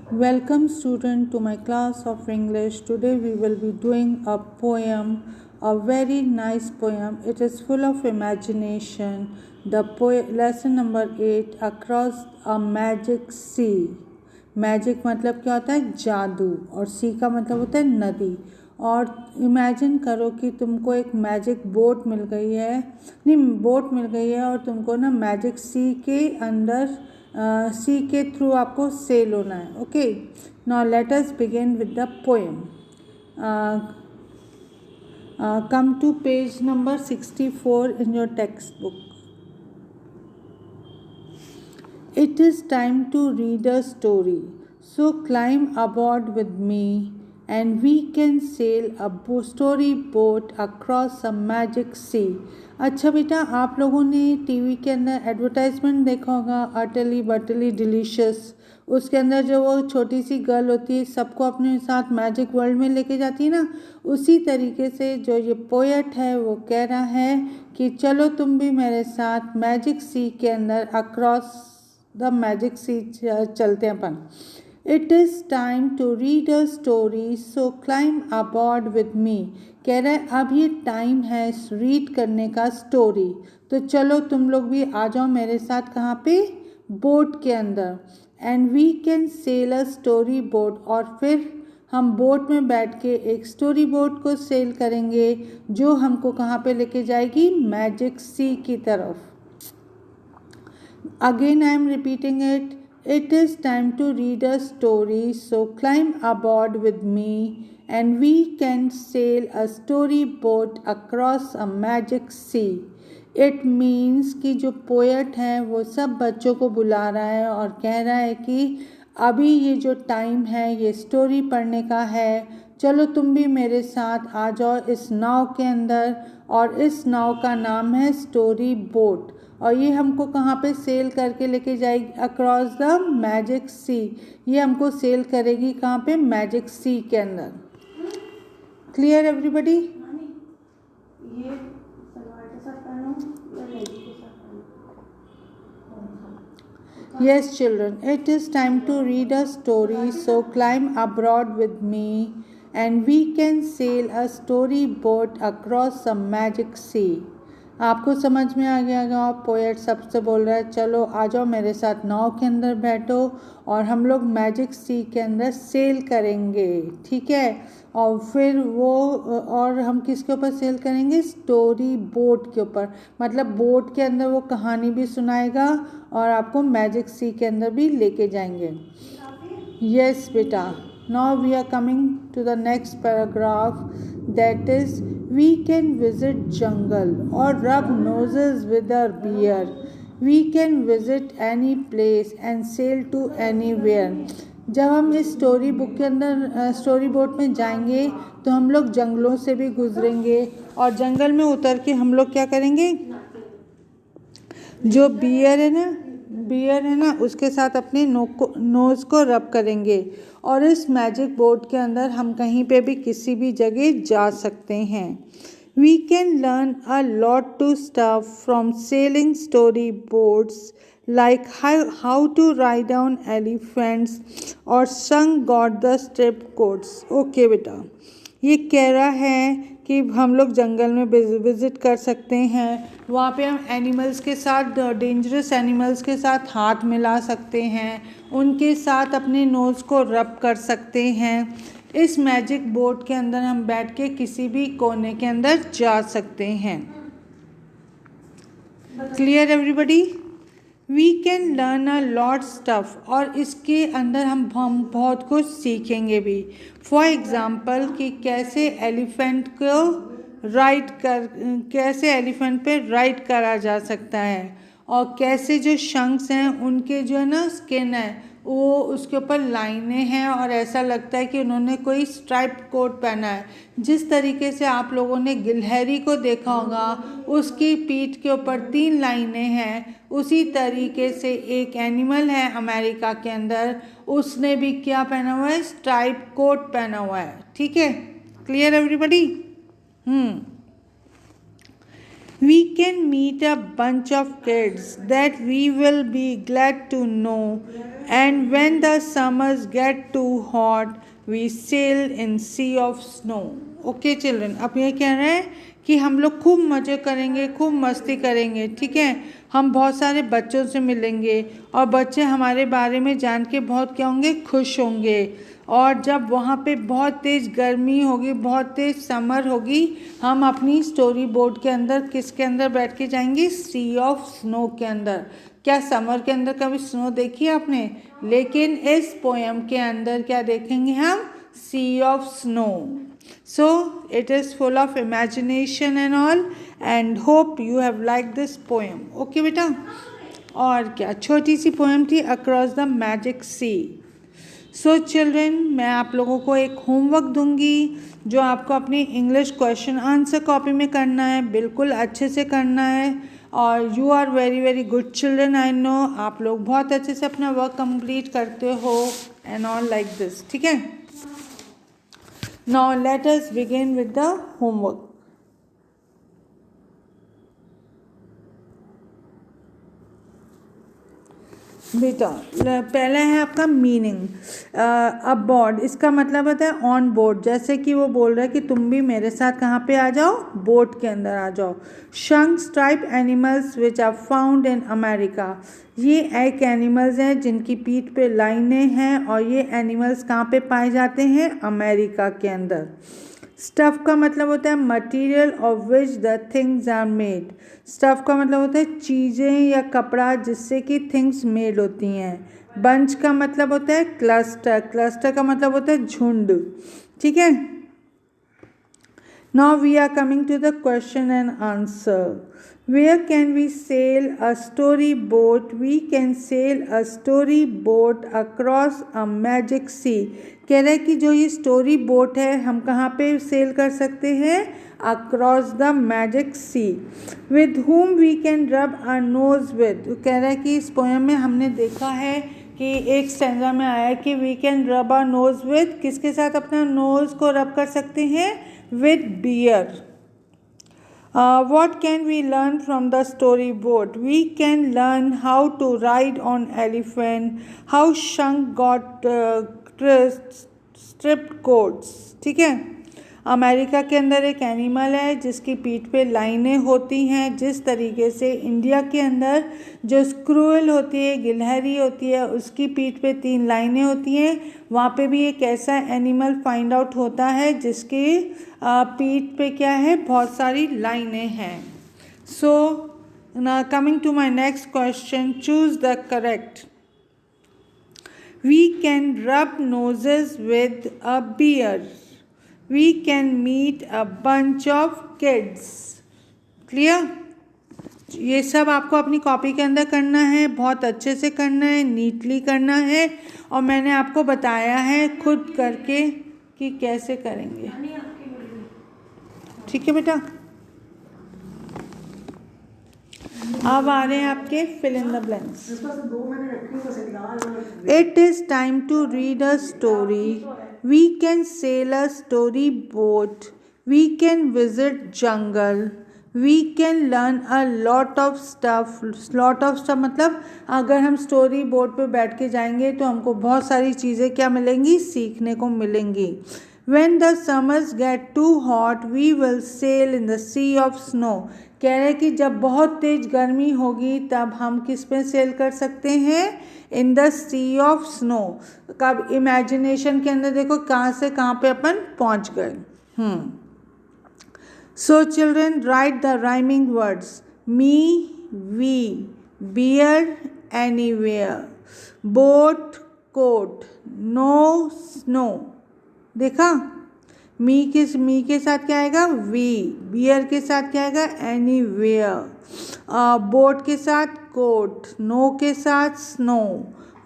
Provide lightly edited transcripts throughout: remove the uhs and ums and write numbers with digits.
Welcome student to my class of English. Today we will be doing a poem, a very nice poem. It is full of imagination. The lesson number 8, Across a Magic Sea. Magic मतलब क्या होता है? जादू। और सी का मतलब होता है नदी। और इमेजिन करो कि तुमको एक मैजिक बोट मिल गई है, नहीं बोट मिल गई है और तुमको ना मैजिक सी के अंदर सी के थ्रू आपको सेल होना है। Okay, now let us begin with the poem. Come to page number 64 in your textbook. It is time to read a story, so climb aboard with me and we can sail a story boat across a magic sea. अच्छा बेटा, आप लोगों ने TV के अंदर advertisement देखा होगा, अटली butterly delicious. उसके अंदर जो वो छोटी सी गर्ल होती है, सबको अपने साथ मैजिक वर्ल्ड में लेके जाती है ना, उसी तरीके से जो ये पोएट है वो कह रहा है कि चलो तुम भी मेरे साथ मैजिक सी के अंदर अक्रॉस द मैजिक सी चलते हैं अपन। It is time to read a story, so climb aboard with me. कह रहा है अब ये टाइम है रीड करने का स्टोरी, तो चलो तुम लोग भी आ जाओ मेरे साथ। कहाँ पे? बोट के अंदर। And we can sail a story boat, और फिर हम बोट में बैठ के एक स्टोरी बोट को सेल करेंगे जो हमको कहाँ पे लेके जाएगी? मैजिक सी की तरफ। Again I am repeating it. It is time to read a story, so climb aboard with me and we can sail a story boat across a magic sea. It means कि जो poet है वो सब बच्चों को बुला रहा है और कह रहा है कि अभी ये जो टाइम है ये स्टोरी पढ़ने का है, चलो तुम भी मेरे साथ आ जाओ इस नाव के अंदर। और इस नाव का नाम है स्टोरी बोट, और ये हमको कहाँ पे सेल करके लेके जाएगी? अक्रॉस द मैजिक सी। ये हमको सेल करेगी कहाँ पे? मैजिक सी के अंदर। Clear everybody? ये सलवार के साथ पहनो या लेगी के साथ पहनो? Yes children, it is time to read a story, so climb aboard with me and we can sail a story boat across a magic sea. आपको समझ में आ गया होगा, पोएट सबसे बोल रहा है चलो आ जाओ मेरे साथ नाव के अंदर बैठो और हम लोग मैजिक सी के अंदर सेल करेंगे, ठीक है। और फिर वो और हम किसके ऊपर सेल करेंगे? स्टोरी बोट के ऊपर। मतलब बोट के अंदर वो कहानी भी सुनाएगा और आपको मैजिक सी के अंदर भी लेके जाएंगे। यस बेटा, now we are coming to the next paragraph, that is we can visit jungle or rub noses with our beer. We can visit any place and sail to anywhere. जब हम इस story book के अंदर story boat में जाएंगे तो हम लोग जंगलों से भी गुजरेंगे और जंगल में उतर के हम लोग क्या करेंगे? जो बियर है ना उसके साथ अपने नोज़ को रब करेंगे। और इस मैजिक बोट के अंदर हम कहीं पे भी किसी भी जगह जा सकते हैं। We can learn a lot to stuff from sailing story boats, like how to ride on elephants or sung got the strip coats. Okay बेटा, ये कह रहा है कि हम लोग जंगल में विज़िट कर सकते हैं, वहाँ पे हम एनिमल्स के साथ, डेंजरस एनिमल्स के साथ हाथ मिला सकते हैं, उनके साथ अपने नोज़ को रब कर सकते हैं। इस मैजिक बोट के अंदर हम बैठ के किसी भी कोने के अंदर जा सकते हैं। Clear everybody? We can learn a lot stuff, और इसके अंदर हम बहुत कुछ सीखेंगे भी। फॉर एग्ज़ाम्पल कि कैसे एलिफेंट पे राइड करा जा सकता है, और कैसे जो शंक्स हैं उनके जो है ना स्किन है वो उसके ऊपर लाइनें हैं और ऐसा लगता है कि उन्होंने कोई स्ट्राइप कोट पहना है। जिस तरीके से आप लोगों ने गिलहरी को देखा होगा, उसकी पीठ के ऊपर 3 लाइनें हैं, उसी तरीके से एक एनिमल है अमेरिका के अंदर, उसने भी क्या पहना हुआ है? स्ट्राइप कोट पहना हुआ है, ठीक है। Clear everybody? We can meet a bunch of kids that we will be glad to know, and when the summers get too hot, we sail in sea of snow. Okay children, अब ये कह रहे हैं कि हम लोग खूब मज़े करेंगे, खूब मस्ती करेंगे, ठीक है। हम बहुत सारे बच्चों से मिलेंगे और बच्चे हमारे बारे में जान के बहुत क्या होंगे, खुश होंगे। और जब वहाँ पे बहुत तेज़ गर्मी होगी, बहुत तेज़ समर होगी, हम अपनी स्टोरी बोर्ड के अंदर किसके अंदर बैठ के जाएंगे, सी ऑफ स्नो के अंदर। क्या समर के अंदर कभी स्नो देखी है आपने? लेकिन इस पोएम के अंदर क्या देखेंगे हम, sea of snow. So it is full of imagination and all, and hope you have liked this poem. Okay बेटा, और क्या छोटी सी पोएम थी across the magic sea. So children, मैं आप लोगों को एक होमवर्क दूंगी जो आपको अपनी इंग्लिश क्वेश्चन आंसर कॉपी में करना है, बिल्कुल अच्छे से करना है। और you are very very good children, I know आप लोग बहुत अच्छे से अपना वर्क कंप्लीट करते हो एंड ऑल लाइक दिस, ठीक है। Now let us begin with the homework. बेटा पहला है आपका मीनिंग। अबॉर्ड, इसका मतलब होता है ऑन बोर्ड, जैसे कि वो बोल रहा है कि तुम भी मेरे साथ कहाँ पे आ जाओ, बोट के अंदर आ जाओ। Skunk striped animals which are found in America, ये एक एनिमल्स हैं जिनकी पीठ पे लाइनें हैं, और ये एनिमल्स कहाँ पे पाए जाते हैं, अमेरिका के अंदर। स्टफ़ का मतलब होता है material of which the things are made. Stuff का मतलब होता है चीज़ें या कपड़ा जिससे कि थिंग्स मेड होती हैं। बंच का मतलब होता है क्लस्टर, क्लस्टर का मतलब होता है झुंड, ठीक है। Now we are coming to the question and answer. Where can we sail a storyboat? We can sail a storyboat across a magic sea. कह रहे हैं कि जो ये स्टोरी बोट है हम कहाँ पे सेल कर सकते हैं, across the magic sea. With whom we can rub our nose with, कह रहा है कि इस पोएम में हमने देखा है कि एक स्टैंजा में आया है कि वी कैन रब आवर नोज विद, किसके साथ अपना नोज को रब कर सकते हैं, with beer. What can we learn from the storyboard? We can learn how to ride on elephant, how Shank got stripped coats, ठीक है। अमेरिका के अंदर एक एनिमल है जिसकी पीठ पे लाइनें होती हैं, जिस तरीके से इंडिया के अंदर जो स्क्रूल होती है, गिलहरी होती है, उसकी पीठ पे 3 लाइनें होती हैं, वहाँ पे भी एक ऐसा एनिमल फाइंड आउट होता है जिसकी पीठ पे क्या है, बहुत सारी लाइनें हैं। So coming to my next question, choose the correct. We can rub noses with a bear, we can meet a bunch of kids. Clear? ये सब आपको अपनी कॉपी के अंदर करना है, बहुत अच्छे से करना है, नीटली करना है, और मैंने आपको बताया है खुद करके कि कैसे करेंगे, ठीक है बेटा। अब आ रहे हैं आपके fill in the blanks. It is time to read a story, we can sail a story boat, we can visit jungle, we can learn a lot of stuff. Lot of stuff मतलब अगर हम story board पे बैठ के जाएंगे तो हमको बहुत सारी चीज़ें क्या मिलेंगी, सीखने को मिलेंगी। When the summers get too hot, we will sail in the sea of snow. कह रहे हैं कि जब बहुत तेज गर्मी होगी तब हम किस पे सेल कर सकते हैं, in the sea of snow. कब इमेजिनेशन के अंदर देखो कहाँ से कहाँ पे अपन पहुँच गए। So children, write the rhyming words. Me, we, beer, anywhere, boat, coat, no snow. देखा, मी के साथ क्या आएगा, वी, बियर के साथ क्या आएगा, एनीवेयर, बोट के साथ कोट, नो के साथ snow.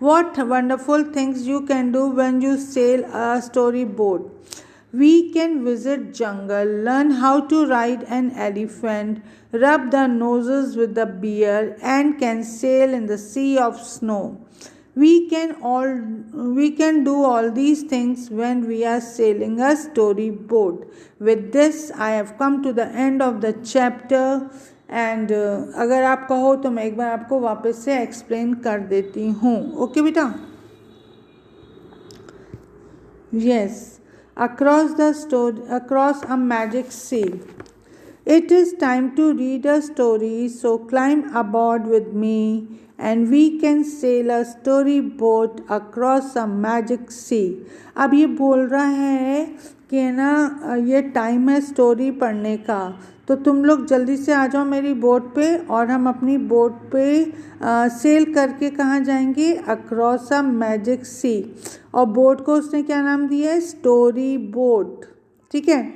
What wonderful things you can do when you sail a story boat. We can visit jungle, learn how to ride an elephant, rub the noses with the beer, and can sail in the sea of snow. We can do all these things when we are sailing a storyboat. With this, I have come to the end of the chapter, and अगर आप कहो तो मैं एक बार आपको वापस से explain कर देती हूँ. ओके बेटा. Yes, across a magic sea. It is time to read a story, so climb aboard with me and we can sail a storyboat across a magic sea. अब ये बोल रहा है कि ना ये टाइम है स्टोरी पढ़ने का, तो तुम लोग जल्दी से आ जाओ मेरी बोट पे और हम अपनी बोट पे सेल करके कहाँ जाएंगे? अक्रॉस अ मैजिक सी. और बोट को उसने क्या नाम दिया है? Story boat. ठीक है.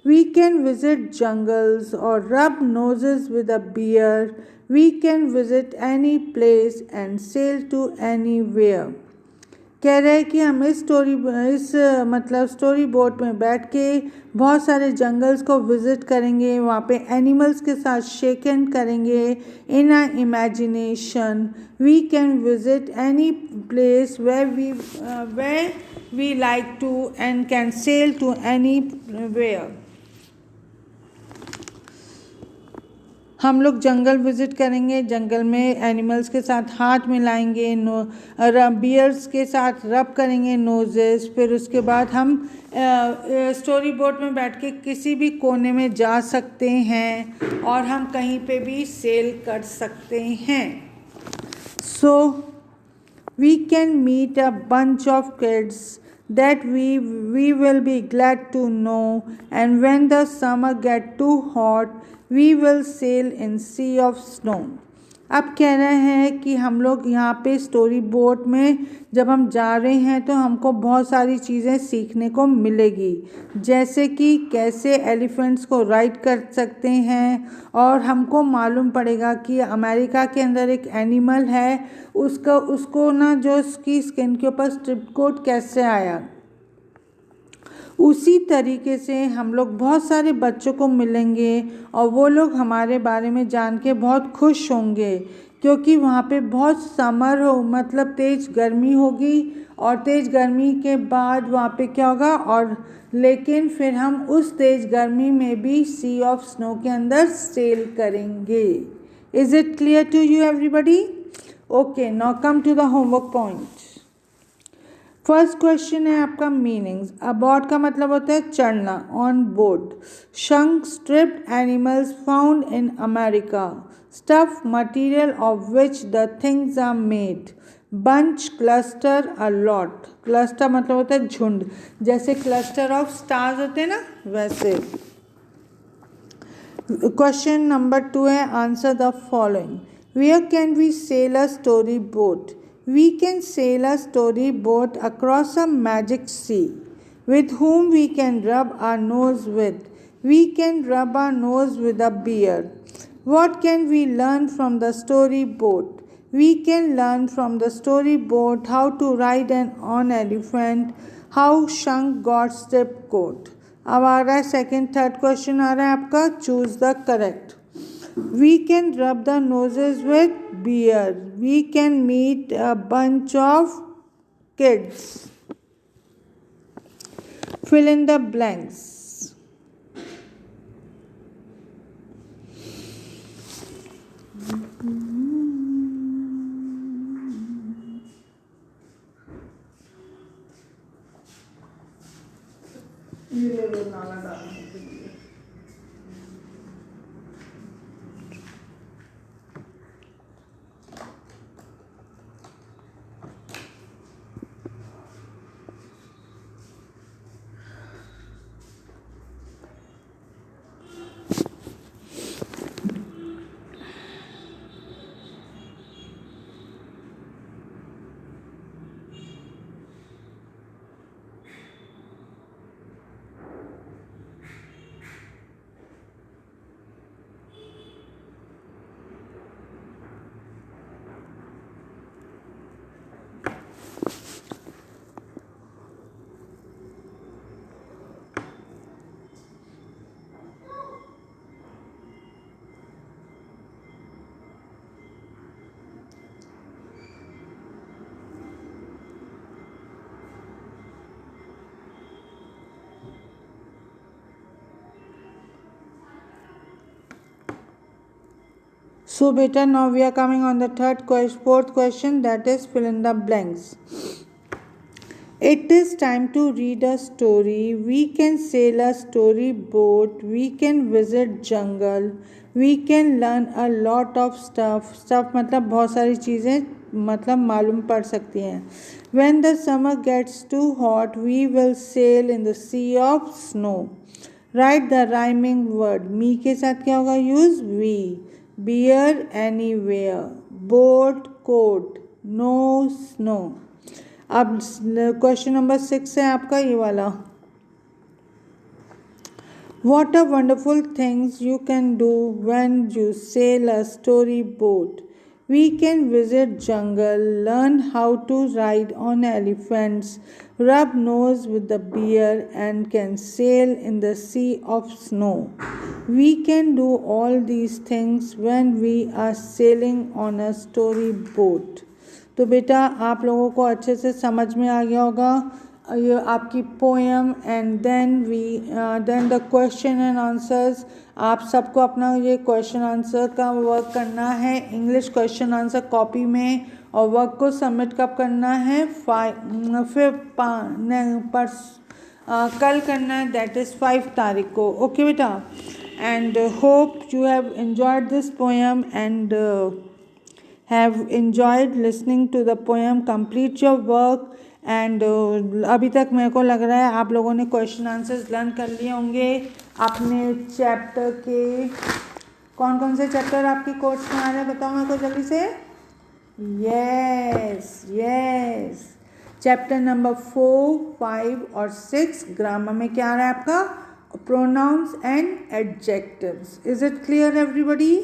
We can visit jungles or rub noses with a bear. We can visit any place and sail to anywhere. कह रहे हैं कि हम इस स्टोरी बोट में बैठ के बहुत सारे जंगल्स को विजिट करेंगे, वहाँ पे एनिमल्स के साथ शेक हैंड करेंगे. In a imagination we can visit any place where we like to and can sail to anywhere. हम लोग जंगल विज़िट करेंगे, जंगल में एनिमल्स के साथ हाथ मिलाएंगे, बियर्स के साथ रब करेंगे नोजेस. फिर उसके बाद हम स्टोरी बोट में बैठ के किसी भी कोने में जा सकते हैं और हम कहीं पे भी सेल कर सकते हैं. So we can meet a bunch of kids that we will be glad to know, and when the summer get too hot we will sail in sea of snow. अब कह रहे हैं कि हम लोग यहाँ पे स्टोरी बोट में जब हम जा रहे हैं तो हमको बहुत सारी चीज़ें सीखने को मिलेगी, जैसे कि कैसे एलिफेंट्स को राइड कर सकते हैं, और हमको मालूम पड़ेगा कि अमेरिका के अंदर एक एनिमल है, उसको ना जो उसकी स्किन के ऊपर स्ट्रिप कोट कैसे आया. उसी तरीके से हम लोग बहुत सारे बच्चों को मिलेंगे और वो लोग हमारे बारे में जान के बहुत खुश होंगे, क्योंकि वहाँ पे बहुत समर हो मतलब तेज़ गर्मी होगी, और तेज़ गर्मी के बाद वहाँ पे क्या होगा, और लेकिन फिर हम उस तेज़ गर्मी में भी सी ऑफ स्नो के अंदर सेल करेंगे. Is it clear to you everybody? Okay, now come to the homework point. First question है आपका मीनिंग्स. अबॉर्ड का मतलब होता है चढ़ना, on board. Skunk striped animals found in America. Stuff material of which the things are made. Bunch cluster a lot. Cluster मतलब होता है झुंड, जैसे क्लस्टर ऑफ स्टार्स होते हैं ना वैसे. क्वेश्चन नंबर 2 है answer the following. Where can we sail a story boat? We can sail a story boat across a magic sea. With whom we can rub our nose with? We can rub our nose with a bear. What can we learn from the story boat? We can learn from the story boat how to ride on elephant, how Shank got strip coat. अब आ रहा है second third question आ रहा है आपका. Choose the correct. We can rub the noses with beer. We can meet a bunch of kids. Fill in the blanks. So beta, now we are coming on the fourth question, that is fill in the blanks. It is time to read a story. We can sail a storyboat. We can visit jungle. We can learn a lot of stuff. Stuff मतलब बहुत सारी चीज़ें मतलब मालूम पड़ सकती हैं. When the summer gets too hot, we will sail in the sea of snow. Write the rhyming word. Me के साथ क्या होगा use we. Beer anywhere. Boat coat. No snow. अब क्वेश्चन नंबर 6 है आपका ये वाला. What a wonderful things you can do when you sail a story boat. We can visit jungle, learn how to ride on elephants, rub nose with the beer and can sail in the sea of snow. We can do all these things when we are sailing on a story boat. तो बेटा आप लोगों को अच्छे से समझ में आ गया होगा ये आपकी poem and then the question and answers. आप सबको अपना ये क्वेश्चन आंसर का वर्क करना है इंग्लिश क्वेश्चन आंसर कॉपी में और वर्क को सबमिट कब करना है कल करना है, दैट इज़ 5 तारीख को. ओके बेटा, and hope you have enjoyed this poem and have enjoyed listening to the poem. Complete your work and अभी तक मेरे को लग रहा है आप लोगों ने क्वेश्चन आंसर्स लर्न कर लिए होंगे अपने चैप्टर के. कौन कौन से चैप्टर आपके कोर्स में आ रहे हैं बताओ मेरे को जल्दी से. यस चैप्टर नंबर 4, 5 और 6 ग्रामर में क्या आ रहा है आपका pronouns and adjectives. Is it clear everybody?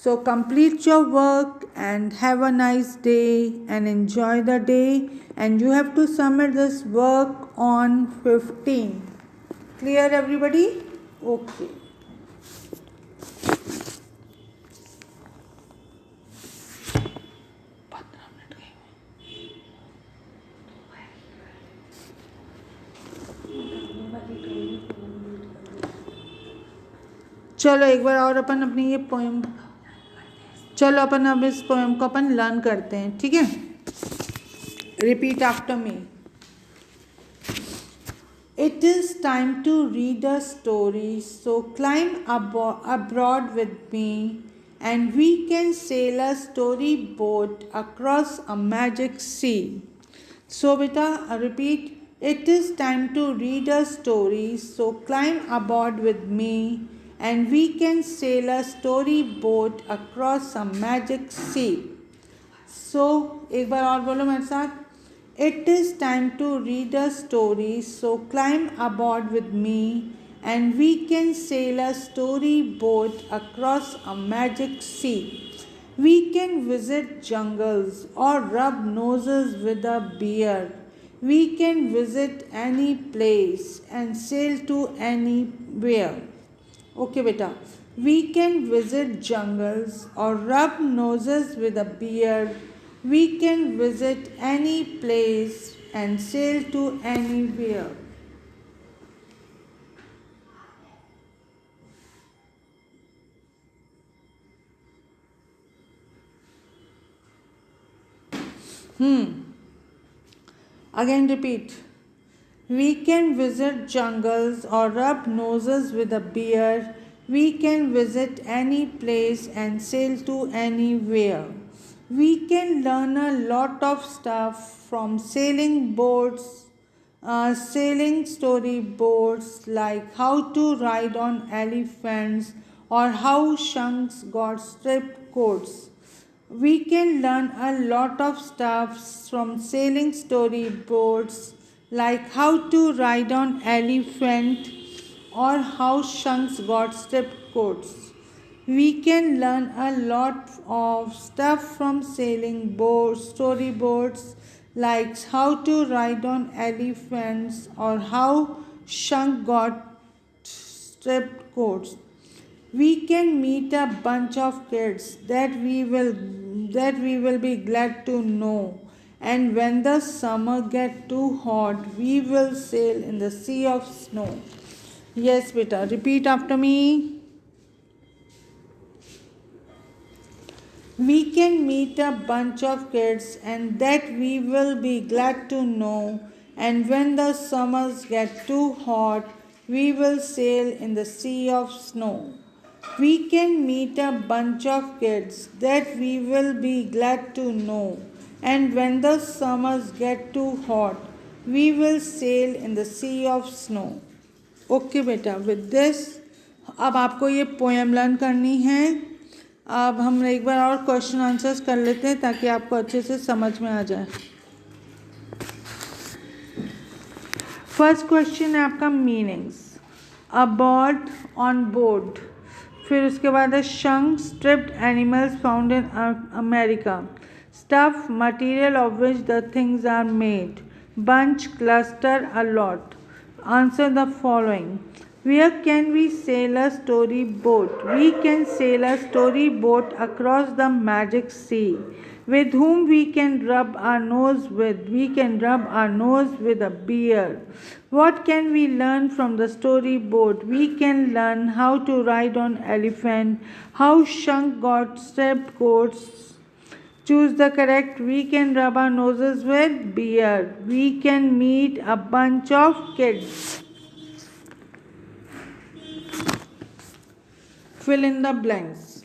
So complete your work and have a nice day and enjoy the day, and you have to submit this work on 15. Clear everybody? Okay. चलो एक बार और अपन अपनी ये poem अपन अब इस poem को अपन learn करते हैं. ठीक है, repeat after me. It is time to read a story, so climb abroad with me and we can sail a story boat across a magic sea. So बेटा repeat. It is time to read a story, so climb abroad with me and we can sail a storyboat across a magic sea. So एक बार और बोलो मेरे साथ. It is time to read a story, so climb aboard with me and we can sail a storyboat across a magic sea. We can visit jungles or rub noses with a beer. We can visit any place and sail to anywhere. Okay beta, we can visit jungles or rub noses with a beer. We can visit any place and sail to anywhere. Again repeat. We can visit jungles or rub noses with a beer. We can visit any place and sail to anywhere. We can learn a lot of stuff from sailing storyboards like how to ride on elephants or how skunks got striped coats. We can learn a lot of stuff from sailing storyboards like how to ride on elephant or how skunks got striped coats. We can learn a lot of stuff from sailing storyboards like how to ride on elephants or how skunks got striped coats. We can meet a bunch of kids that we will be glad to know. And when the summer gets too hot, we will sail in the sea of snow. Yes beta, repeat after me. We can meet a bunch of kids, and that we will be glad to know. And when the summers get too hot, we will sail in the sea of snow. We can meet a bunch of kids, that we will be glad to know. And when the summers get too hot, we will sail in the sea of snow. Okay बेटा, with this अब आपको ये poem learn करनी है. अब हम एक बार और क्वेश्चन आंसर्स कर लेते हैं ताकि आपको अच्छे से समझ में आ जाए. फर्स्ट क्वेश्चन है आपका मीनिंग्स. अबॉर्ड, on board. फिर उसके बाद है skunk, striped animals found in America. Stuff, material of which the things are made. Bunch, cluster, a lot. Answer the following. Where can we sail a story boat? We can sail a story boat across the magic sea. With whom we can rub our nose with? We can rub our nose with a beer. What can we learn from the story boat? We can learn how to ride on elephant, how Shunk got strapped coats. Choose the correct. We can rub our noses with beer. We can meet a bunch of kids. Fill in the blanks.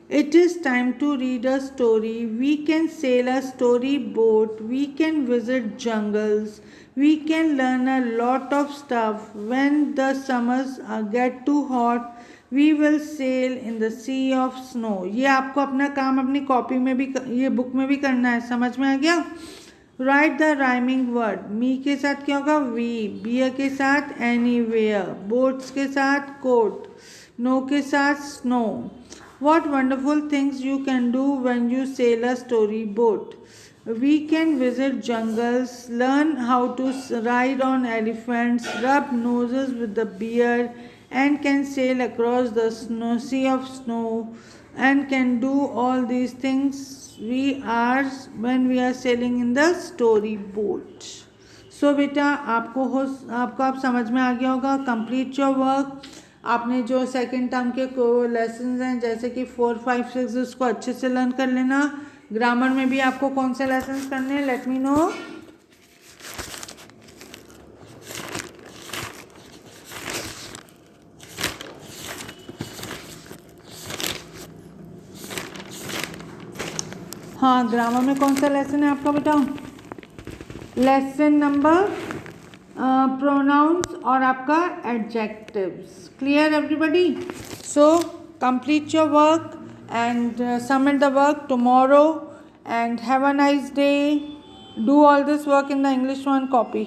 It is time to read a story. We can sail a story boat. We can visit jungles. We can learn a lot of stuff. When the summers get too hot, we will sail in the sea of snow. ये आपको अपना काम अपनी copy में भी, ये book में भी करना है. समझ में आ गया? Write the rhyming word. Me के साथ क्या होगा? वी. बियर के साथ एनीवेयर. बोट्स के साथ कोट. नो के साथ snow. What wonderful things you can do when you sail a story boat. We can visit jungles, learn how to ride on elephants, rub noses with the beer, and can sail across the sea of snow, and can do all these things when we are sailing in the story boat. So बेटा आपको अब समझ में आ गया होगा. Complete your work. आपने जो सेकेंड टर्म के लेसन्स हैं जैसे कि 4, 5, 6 उसको अच्छे से लर्न कर लेना. ग्रामर में भी आपको कौन से लेसन्स करने हैं, लेट मी नो. हाँ, ग्रामर में कौन सा लेसन है आपका बेटा? लेसन नंबर प्रोनाउंस और आपका adjectives. Clear everybody? So complete your work and submit the work tomorrow and have a nice day. Do all this work in the English 1 copy.